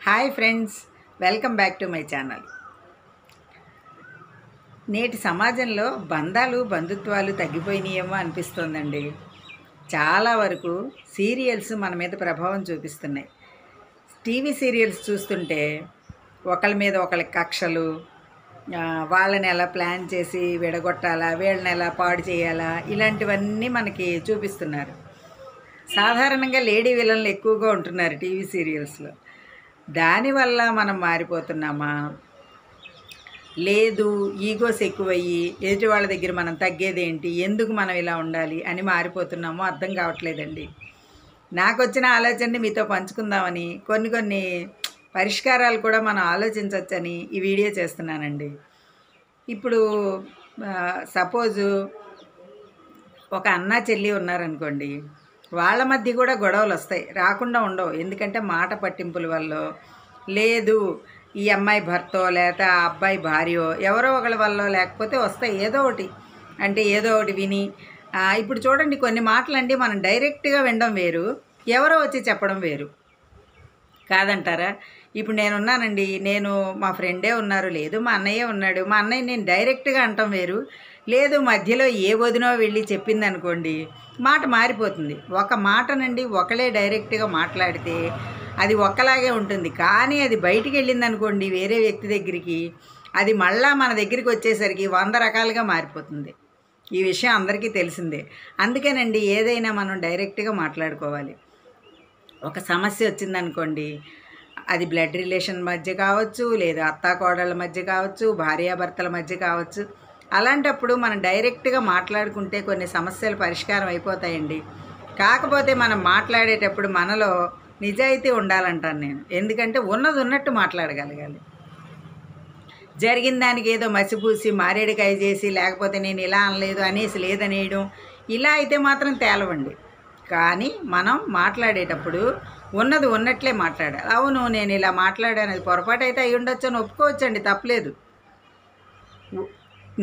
Hi friends, welcome back to my channel. నేటి సమాజంలో బంధుత్వాలు తగ్గిపోయినాయేమో అనిపిస్తోందండి. చాలా వరకు సీరియల్స్ మన మీద ప్రభావం చూపిస్తున్నాయి. టీవీ సీరియల్స్ చూస్తుంటే ఒకళ్ళ మీద ఒకళ్ళకి కక్షలు, వాళ్ళని ఎలా ప్లాన్ చేసి విడగొట్టాలా, వీళ్ళని ఎలా పాడు చేయాలా, ఇలాంటివన్నీ మనకి చూపిస్తున్నారు. సాధారణంగా లేడీ విలన్లు ఎక్కువగా ఉంటున్నారు టీవీ సీరియల్స్లో. దానివల్ల మనం మారిపోతున్నామా, లేదు ఈగోస్ ఎక్కువయ్యి ఎదుటి వాళ్ళ దగ్గర మనం తగ్గేదేంటి, ఎందుకు మనం ఇలా ఉండాలి అని మారిపోతున్నామో అర్థం కావట్లేదండి. నాకు వచ్చిన ఆలోచనని మీతో పంచుకుందామని కొన్ని పరిష్కారాలు కూడా మనం ఆలోచించవచ్చని ఈ వీడియో చేస్తున్నానండి. ఇప్పుడు సపోజు ఒక అన్న చెల్లి ఉన్నారనుకోండి, వాళ్ళ మధ్య కూడా గొడవలు వస్తాయి, రాకుండా ఉండవు. ఎందుకంటే మాట పట్టింపుల వల్ల, లేదు ఈ అమ్మాయి భర్తో లేకపోతే ఆ అబ్బాయి భార్యో ఎవరో ఒకళ్ళ వల్ల లేకపోతే వస్తాయి ఏదో ఒకటి. అంటే ఏదో ఒకటి విని ఇప్పుడు చూడండి, కొన్ని మాటలండి మనం డైరెక్ట్గా వినడం వేరు, ఎవరో వచ్చి చెప్పడం వేరు కాదంటారా? ఇప్పుడు నేనున్నానండి, మా ఫ్రెండే ఉన్నారు, లేదు మా అన్నయ్య ఉన్నాడు, మా అన్నయ్య నేను డైరెక్ట్గా అంటాం వేరు, లేదు మధ్యలో ఏ వదినో వెళ్ళి చెప్పింది అనుకోండి, మాట మారిపోతుంది. ఒక మాటనండి ఒకళ్ళే డైరెక్ట్గా మాట్లాడితే అది ఒక్కలాగే ఉంటుంది. కానీ అది బయటికి వెళ్ళింది అనుకోండి వేరే వ్యక్తి దగ్గరికి, అది మళ్ళా మన దగ్గరికి వచ్చేసరికి 100 రకాలుగా మారిపోతుంది. ఈ విషయం అందరికీ తెలిసిందే. అందుకేనండి ఏదైనా మనం డైరెక్ట్గా మాట్లాడుకోవాలి. ఒక సమస్య వచ్చిందనుకోండి, అది బ్లడ్ రిలేషన్ మధ్య కావచ్చు, లేదా అత్తాకోడళ్ళ మధ్య కావచ్చు, భార్యాభర్తల మధ్య కావచ్చు. అలాంటప్పుడు మనం డైరెక్ట్గా మాట్లాడుకుంటే కొన్ని సమస్యలు పరిష్కారం అయిపోతాయండి. కాకపోతే మనం మాట్లాడేటప్పుడు మనలో నిజాయితీ ఉండాలంటాను నేను. ఎందుకంటే ఉన్నది ఉన్నట్టు మాట్లాడగలగాలి. జరిగిన దానికి ఏదో మసిపూసి మారేడుకాయ చేసి, లేకపోతే నేను ఇలా అనలేదు అనేసి లేదనేయడం, ఇలా అయితే మాత్రం తేలవండి. కానీ మనం మాట్లాడేటప్పుడు ఉన్నది ఉన్నట్లే మాట్లాడాలి. అవును నేను ఇలా మాట్లాడాను, అది పొరపాటు అయితే అయ్యి ఉండొచ్చు అని ఒప్పుకోవచ్చండి, తప్పలేదు.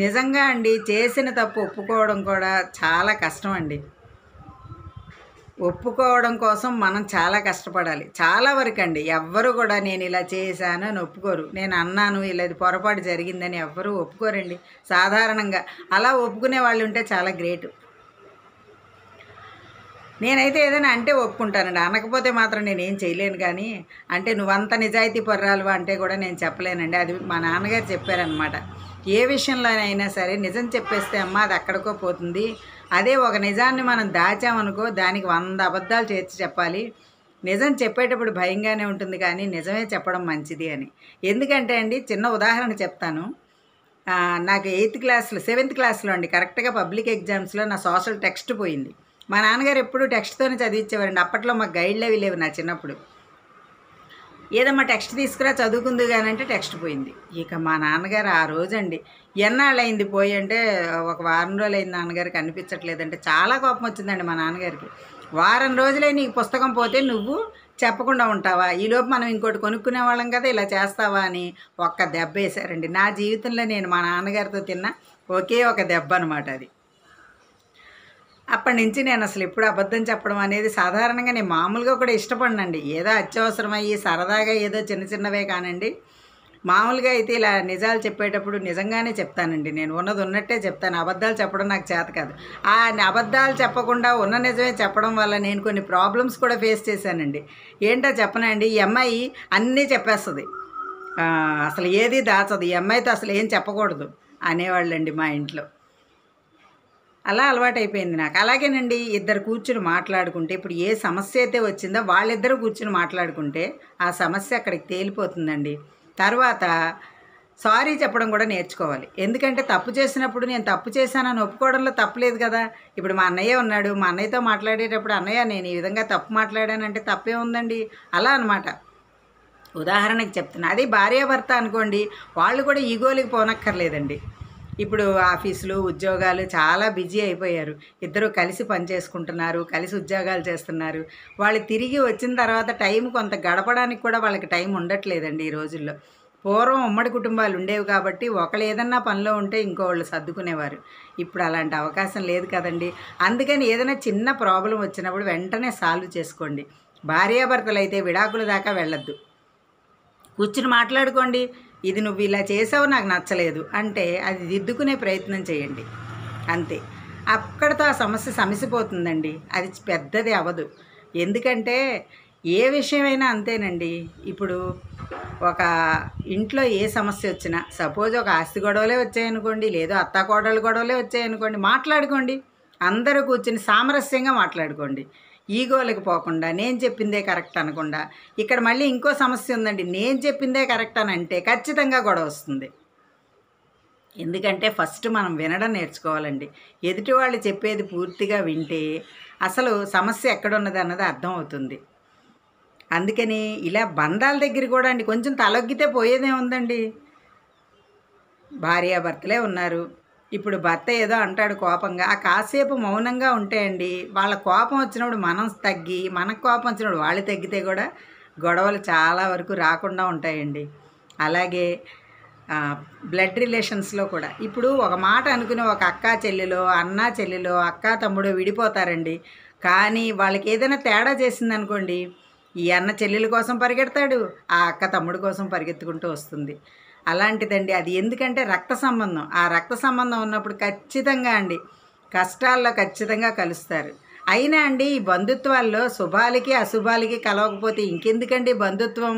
నిజంగా అండి చేసిన తప్పు ఒప్పుకోవడం కూడా చాలా కష్టం అండి. ఒప్పుకోవడం కోసం మనం చాలా కష్టపడాలి. చాలా వరకు అండి ఎవ్వరు కూడా నేను ఇలా చేశాను అని ఒప్పుకోరు. నేను అన్నాను ఇలా ఇది పొరపాటు జరిగిందని ఎవ్వరూ ఒప్పుకోరండి సాధారణంగా. అలా ఒప్పుకునే వాళ్ళు ఉంటే చాలా గ్రేటు. నేనైతే ఏదైనా అంటే ఒప్పుకుంటానండి, అనకపోతే మాత్రం నేనేం చేయలేను. కానీ అంటే నువ్వంత నిజాయితీ పర్రాలువా అంటే కూడా నేను చెప్పలేనండి. అది మా నాన్నగారు చెప్పారనమాట. ఏ విషయంలోనైనా సరే నిజం చెప్పేస్తే అమ్మ అది అక్కడికో పోతుంది, అదే ఒక నిజాన్ని మనం దాచామనుకో దానికి 100 అబద్ధాలు చేర్చి చెప్పాలి. నిజం చెప్పేటప్పుడు భయంగానే ఉంటుంది, కానీ నిజమే చెప్పడం మంచిది అని. ఎందుకంటే అండి చిన్న ఉదాహరణ చెప్తాను. నాకు 7th క్లాస్లో అండి కరెక్ట్గా పబ్లిక్ ఎగ్జామ్స్లో నా సోషల్ టెక్స్ట్ పోయింది. మా నాన్నగారు ఎప్పుడు టెక్స్ట్తోనే చదివించేవారండి. అప్పట్లో మాకు గైడ్లు అవి లేవు నా చిన్నప్పుడు. ఏదమ్మా టెక్స్ట్ తీసుకురా చదువుకుంది కానీ అంటే టెక్స్ట్ పోయింది. ఇక మా నాన్నగారు ఆ రోజండి, ఎన్నాళ్ళైంది పోయి అంటే ఒక వారం రోజులైంది నాన్నగారికి కనిపించట్లేదంటే చాలా కోపం వచ్చిందండి మా నాన్నగారికి. వారం రోజులై నీకు పుస్తకం పోతే నువ్వు చెప్పకుండా ఉంటావా, ఈలోపు మనం ఇంకోటి కొనుక్కునే వాళ్ళం కదా, ఇలా చేస్తావా అని ఒక్క దెబ్బ వేశారండి. నా జీవితంలో నేను మా నాన్నగారితో తిన్న ఒకే ఒక దెబ్బ అనమాట అది. అప్పటి నుంచి నేను అసలు ఎప్పుడు అబద్ధం చెప్పడం అనేది సాధారణంగా నేను మామూలుగా కూడా ఇష్టపడనండి. ఏదో అత్యవసరమయ్యి సరదాగా ఏదో చిన్నవే కానండి, మామూలుగా అయితే ఇలా నిజాలు చెప్పేటప్పుడు నిజంగానే చెప్తానండి. నేను ఉన్నది ఉన్నట్టే చెప్తాను. అబద్ధాలు చెప్పడం నాకు చేత కాదు. ఆ అబద్ధాలు చెప్పకుండా ఉన్న నిజమే చెప్పడం వల్ల నేను కొన్ని ప్రాబ్లమ్స్ కూడా ఫేస్ చేశానండి. ఏంటో చెప్పనండి, ఈ అమ్మాయి అన్నీ చెప్పేస్తుంది, అసలు ఏది దాచదు, ఈ అమ్మాయితో అసలు ఏం చెప్పకూడదు అనేవాళ్ళండి మా ఇంట్లో. అలా అలవాటైపోయింది నాకు. అలాగేనండి ఇద్దరు కూర్చుని మాట్లాడుకుంటే, ఇప్పుడు ఏ సమస్య అయితే వచ్చిందో వాళ్ళిద్దరూ కూర్చుని మాట్లాడుకుంటే ఆ సమస్య అక్కడికి తేలిపోతుందండి. తర్వాత సారీ చెప్పడం కూడా నేర్చుకోవాలి. ఎందుకంటే తప్పు చేసినప్పుడు నేను తప్పు చేశానని ఒప్పుకోవడంలో తప్పులేదు కదా. ఇప్పుడు మా అన్నయ్య ఉన్నాడు, మా అన్నయ్యతో మాట్లాడేటప్పుడు అన్నయ్య నేను ఈ విధంగా తప్పు మాట్లాడానంటే తప్పే ఉందండి, అలా అనమాట. ఉదాహరణకి చెప్తున్నా. అదే భార్యాభర్త అనుకోండి, వాళ్ళు కూడా ఈగోలకి పోనక్కర్లేదండి. ఇప్పుడు ఆఫీసులు ఉద్యోగాలు చాలా బిజీ అయిపోయారు. ఇద్దరు కలిసి పని చేసుకుంటున్నారు, కలిసి ఉద్యోగాలు చేస్తున్నారు. వాళ్ళు తిరిగి వచ్చిన తర్వాత టైం కొంత గడపడానికి కూడా వాళ్ళకి టైం ఉండట్లేదండి ఈ రోజుల్లో. పూర్వం ఉమ్మడి కుటుంబాలు ఉండేవి కాబట్టి ఒకళ్ళు ఏదన్నా పనిలో ఉంటే ఇంకోళ్ళు సర్దుకునేవారు. ఇప్పుడు అలాంటి అవకాశం లేదు కదండి. అందుకని ఏదైనా చిన్న ప్రాబ్లం వచ్చినప్పుడు వెంటనే సాల్వ్ చేసుకోండి. భార్యాభర్తలు అయితే విడాకుల దాకా వెళ్ళొద్దు. కూర్చుని మాట్లాడుకోండి. ఇది నువ్వు ఇలా చేసావు నాకు నచ్చలేదు అంటే అది దిద్దుకునే ప్రయత్నం చేయండి, అంతే. అక్కడితో ఆ సమస్య సమసిపోతుందండి, అది పెద్దది అవ్వదు. ఎందుకంటే ఏ విషయమైనా అంతేనండి. ఇప్పుడు ఒక ఇంట్లో ఏ సమస్య వచ్చినా, సపోజ్ ఒక ఆస్తి గొడవలే వచ్చాయనుకోండి, లేదో అత్తాకోడళ్ళ గొడవలే వచ్చాయనుకోండి, మాట్లాడుకోండి. అందరూ కూర్చుని సామరస్యంగా మాట్లాడుకోండి. ఈగోలకు పోకుండా నేను చెప్పిందే కరెక్ట్ అనకుండా. ఇక్కడ మళ్ళీ ఇంకో సమస్య ఉందండి, నేను చెప్పిందే కరెక్ట్ అని అంటే ఖచ్చితంగా గొడవ వస్తుంది. ఎందుకంటే ఫస్ట్ మనం వినడం నేర్చుకోవాలండి. ఎదుటి వాళ్ళు చెప్పేది పూర్తిగా వింటే అసలు సమస్య ఎక్కడున్నది అన్నది అర్థమవుతుంది. అందుకని ఇలా బంధాల దగ్గర కూడా అండి కొంచెం తలొగ్గితే పోయేదే ఉందండి. భార్యాభర్తలే ఉన్నారు, ఇప్పుడు భర్త ఏదో అంటాడు కోపంగా, ఆ కాసేపు మౌనంగా ఉంటే అండి వాళ్ళ కోపం వచ్చినప్పుడు మనం తగ్గి, మనకు కోపం వచ్చినప్పుడు వాళ్ళు తగ్గితే కూడా గొడవలు చాలా వరకు రాకుండా ఉంటాయండి. అలాగే బ్లడ్ రిలేషన్స్లో కూడా ఇప్పుడు ఒక మాట అనుకుని ఒక అక్క చెల్లెలో, అన్న చెల్లెలో, అక్క తమ్ముడు విడిపోతారండి. కానీ వాళ్ళకి ఏదైనా తేడా చేసిందనుకోండి, ఈ అన్న చెల్లెల కోసం పరిగెడతాడు, ఆ అక్క తమ్ముడు కోసం పరిగెత్తుకుంటూ వస్తుంది. అలాంటిదండి అది. ఎందుకంటే రక్త సంబంధం. ఆ రక్త సంబంధం ఉన్నప్పుడు ఖచ్చితంగా అండి కష్టాల్లో ఖచ్చితంగా కలుస్తారు. అయినా అండి ఈ బంధుత్వాల్లో శుభాలకి అశుభాలకి కలవకపోతే ఇంకెందుకండి బంధుత్వం?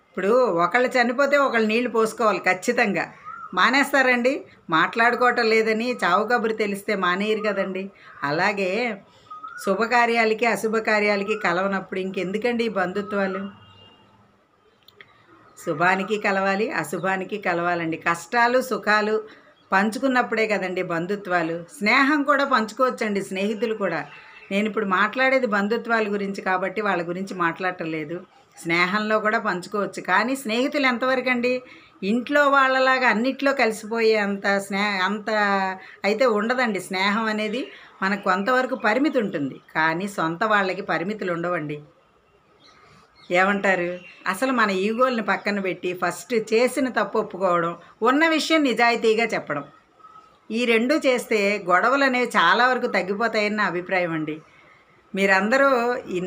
ఇప్పుడు ఒకళ్ళు చనిపోతే ఒకళ్ళు నీళ్లు పోసుకోవాలి ఖచ్చితంగా. మానేస్తారండి? మాట్లాడుకోవటం లేదని చావు కబురు తెలిస్తే మానేయరు కదండి. అలాగే శుభకార్యాలకి అశుభకార్యాలకి కలవనప్పుడు ఇంకెందుకండి ఈ బంధుత్వాలు? శుభానికి కలవాలి, అశుభానికి కలవాలండి. కష్టాలు సుఖాలు పంచుకున్నప్పుడే కదండి బంధుత్వాలు. స్నేహం కూడా పంచుకోవచ్చండి, స్నేహితులు కూడా. నేను ఇప్పుడు మాట్లాడేది బంధుత్వాల గురించి కాబట్టి వాళ్ళ గురించి మాట్లాడటం లేదు. స్నేహంలో కూడా పంచుకోవచ్చు. కానీ స్నేహితులు ఎంతవరకు అండి? ఇంట్లో వాళ్ళలాగా అన్నిట్లో కలిసిపోయే అంత అయితే ఉండదండి. స్నేహం అనేది మనకు కొంతవరకు పరిమితి ఉంటుంది, కానీ సొంత వాళ్ళకి పరిమితులు ఉండవండి. ఏమంటారు? అసలు మన ఈగోల్ని పక్కన పెట్టి ఫస్ట్ చేసిన తప్పు ఒప్పుకోవడం, ఉన్న విషయం నిజాయితీగా చెప్పడం, ఈ రెండు చేస్తే గొడవలు అనేవి చాలా వరకు తగ్గిపోతాయని నా అభిప్రాయం అండి. మీరందరూ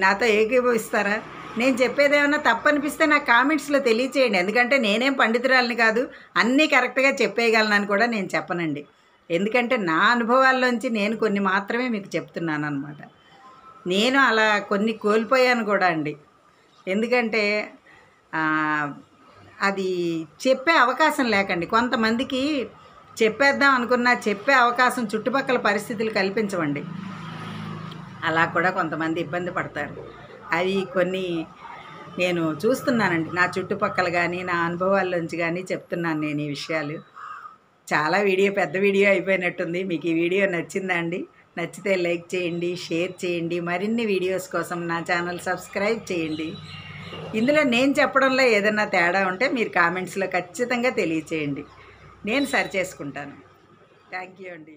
నాతో ఏకీభవిస్తారా? నేను చెప్పేది ఏమన్నా తప్పనిపిస్తే నాకు కామెంట్స్లో తెలియచేయండి. ఎందుకంటే నేనేం పండితురాలని కాదు, అన్నీ కరెక్ట్గా చెప్పేయగలనని కూడా నేను చెప్పనండి. ఎందుకంటే నా అనుభవాల్లోంచి నేను కొన్ని మాత్రమే మీకు చెప్తున్నాను అనమాట. నేను అలా కొన్ని కోల్పోయాను కూడా అండి. ఎందుకంటే అది చెప్పే అవకాశం లేకండి. కొంతమందికి చెప్పేద్దాం అనుకున్నా చెప్పే అవకాశం చుట్టుపక్కల పరిస్థితులు కల్పించవండి. అలా కూడా కొంతమంది ఇబ్బంది పడతారు. అవి కొన్ని నేను చూస్తున్నానండి, నా చుట్టుపక్కల కానీ నా అనుభవాల్లోంచి కానీ చెప్తున్నాను నేను ఈ విషయాలు. చాలా పెద్ద వీడియో అయిపోయినట్టుంది. మీకు ఈ వీడియో నచ్చిందా అండి? నచ్చితే లైక్ చేయండి, షేర్ చేయండి. మరిన్ని వీడియోస్ కోసం నా ఛానల్ సబ్స్క్రైబ్ చేయండి. ఇందులో నేను చెప్పడంలో ఏదైనా తేడా ఉంటే మీరు కామెంట్స్లో ఖచ్చితంగా తెలియచేయండి, నేను సరి చేసుకుంటాను. థ్యాంక్ యూ అండి.